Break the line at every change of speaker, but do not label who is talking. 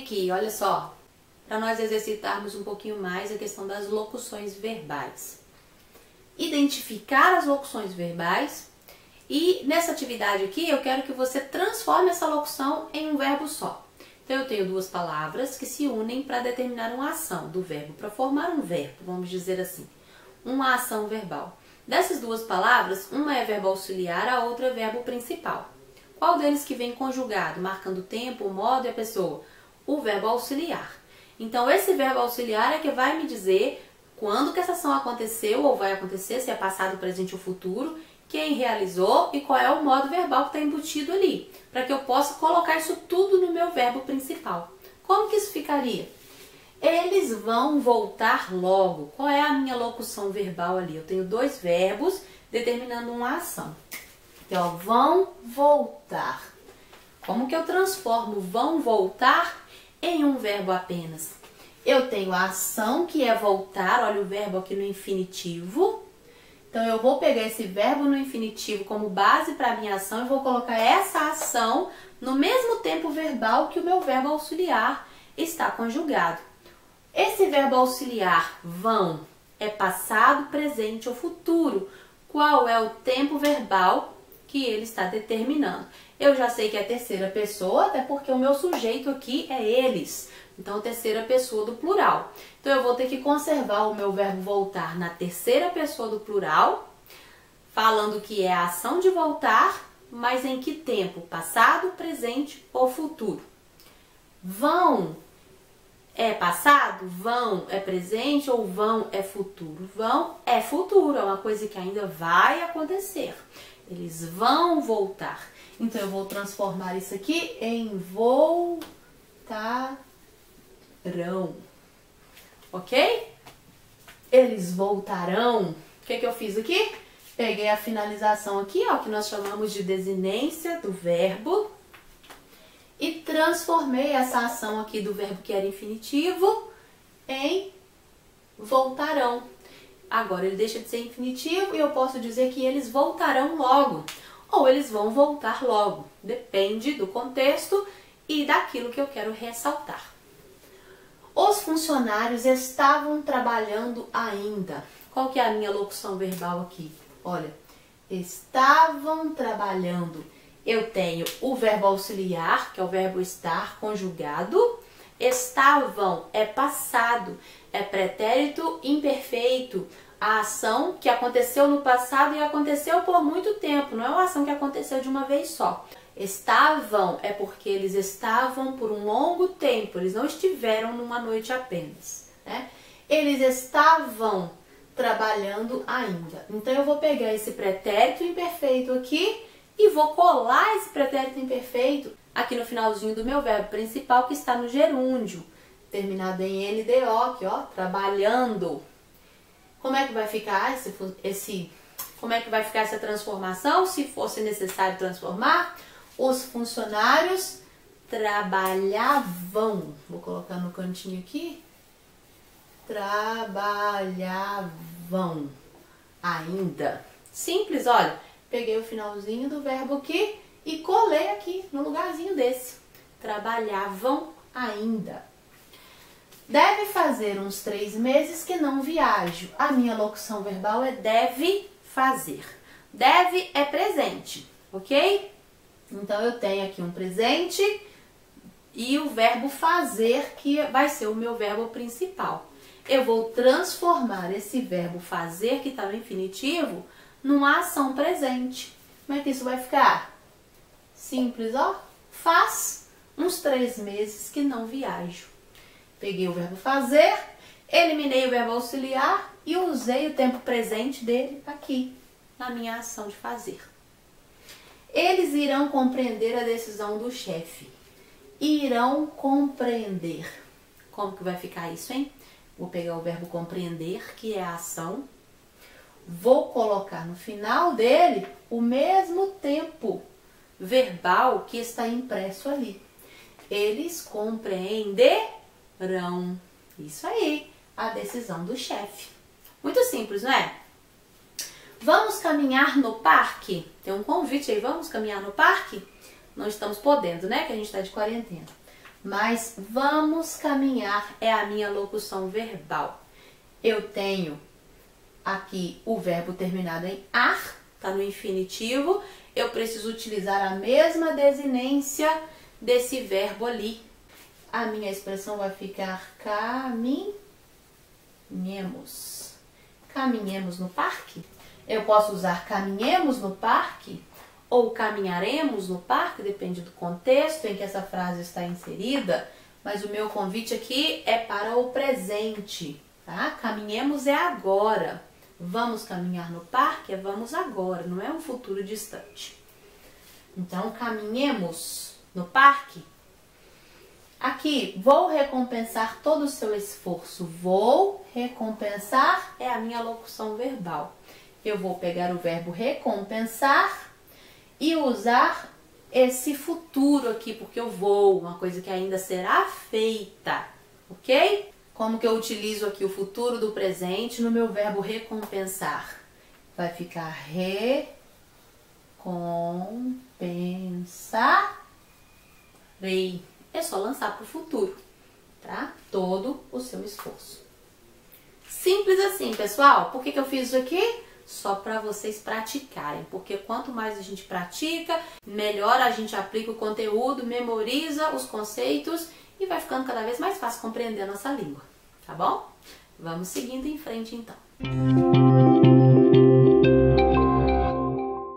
aqui, olha só, para nós exercitarmos um pouquinho mais a questão das locuções verbais. Identificar as locuções verbais e nessa atividade aqui eu quero que você transforme essa locução em um verbo só. Então eu tenho duas palavras que se unem para determinar uma ação do verbo, para formar um verbo, vamos dizer assim, uma ação verbal. Dessas duas palavras, uma é verbo auxiliar, a outra é verbo principal. Qual deles que vem conjugado, marcando o tempo, o modo e a pessoa? O verbo auxiliar. Então esse verbo auxiliar é que vai me dizer quando que essa ação aconteceu ou vai acontecer, se é passado, presente ou futuro, quem realizou e qual é o modo verbal que está embutido ali, para que eu possa colocar isso tudo no meu verbo principal. Como que isso ficaria? Eles vão voltar logo. Qual é a minha locução verbal ali? Eu tenho dois verbos determinando uma ação. Então, vão voltar. Como que eu transformo vão voltar em um verbo apenas? Eu tenho a ação que é voltar, olha o verbo aqui no infinitivo. Então, eu vou pegar esse verbo no infinitivo como base para a minha ação e vou colocar essa ação no mesmo tempo verbal que o meu verbo auxiliar está conjugado. Esse verbo auxiliar, vão, é passado, presente ou futuro. Qual é o tempo verbal que ele está determinando? Eu já sei que é terceira pessoa, até porque o meu sujeito aqui é eles. Então, terceira pessoa do plural. Então, eu vou ter que conservar o meu verbo voltar na terceira pessoa do plural, falando que é a ação de voltar, mas em que tempo? Passado, presente ou futuro. Vão é passado? Vão é presente ou vão é futuro? Vão é futuro, é uma coisa que ainda vai acontecer. Eles vão voltar. Então, eu vou transformar isso aqui em voltar. Ok? Eles voltarão. O que eu fiz aqui? Peguei a finalização aqui, ó, que nós chamamos de desinência do verbo, e transformei essa ação aqui do verbo que era infinitivo em voltarão. Agora ele deixa de ser infinitivo e eu posso dizer que eles voltarão logo, ou eles vão voltar logo. Depende do contexto e daquilo que eu quero ressaltar. Os funcionários estavam trabalhando ainda. Qual que é a minha locução verbal aqui? Olha, estavam trabalhando. Eu tenho o verbo auxiliar, que é o verbo estar conjugado. Estavam é passado, é pretérito imperfeito. A ação que aconteceu no passado e aconteceu por muito tempo, não é uma ação que aconteceu de uma vez só. Estavam é porque eles estavam por um longo tempo, eles não estiveram numa noite apenas, né? Eles estavam trabalhando ainda. Então, eu vou pegar esse pretérito imperfeito aqui e vou colar esse pretérito imperfeito aqui no finalzinho do meu verbo principal, que está no gerúndio, terminado em LDO, aqui, ó, trabalhando. Como é que vai ficar como é que vai ficar essa transformação, se fosse necessário transformar? Os funcionários trabalhavam. Vou colocar no cantinho aqui. Trabalhavam ainda. Simples, olha. Peguei o finalzinho do verbo aqui e colei aqui no lugarzinho desse. Trabalhavam ainda. Deve fazer uns 3 meses que não viajo. A minha locução verbal é deve fazer. Deve é presente, ok? Então, eu tenho aqui um presente e o verbo fazer, que vai ser o meu verbo principal. Eu vou transformar esse verbo fazer, que está no infinitivo, numa ação presente. Como é que isso vai ficar? Simples, ó. Faz uns 3 meses que não viajo. Peguei o verbo fazer, eliminei o verbo auxiliar e usei o tempo presente dele aqui, na minha ação de fazer. Eles irão compreender a decisão do chefe. Irão compreender. Como que vai ficar isso, hein? Vou pegar o verbo compreender, que é a ação. Vou colocar no final dele o mesmo tempo verbal que está impresso ali. Eles compreenderão. Isso aí, a decisão do chefe. Muito simples, não é? Vamos caminhar no parque? Tem um convite aí, vamos caminhar no parque? Não estamos podendo, né? Que a gente está de quarentena. Mas vamos caminhar é a minha locução verbal. Eu tenho aqui o verbo terminado em ar, tá no infinitivo. Eu preciso utilizar a mesma desinência desse verbo ali. A minha expressão vai ficar caminhemos. Caminhemos no parque? Eu posso usar caminhemos no parque ou caminharemos no parque, depende do contexto em que essa frase está inserida, mas o meu convite aqui é para o presente, tá? Caminhemos é agora. Vamos caminhar no parque é vamos agora, não é um futuro distante. Então, caminhemos no parque. Aqui, vou recompensar todo o seu esforço. Vou recompensar é a minha locução verbal. Eu vou pegar o verbo recompensar e usar esse futuro aqui, porque eu vou, uma coisa que ainda será feita, ok? Como que eu utilizo aqui o futuro do presente no meu verbo recompensar? Vai ficar recompensarei. É só lançar para o futuro, tá? Todo o seu esforço. Simples assim, pessoal. Por que eu fiz isso aqui? Só para vocês praticarem, porque quanto mais a gente pratica, melhor a gente aplica o conteúdo, memoriza os conceitos e vai ficando cada vez mais fácil compreender a nossa língua, tá bom? Vamos seguindo em frente então.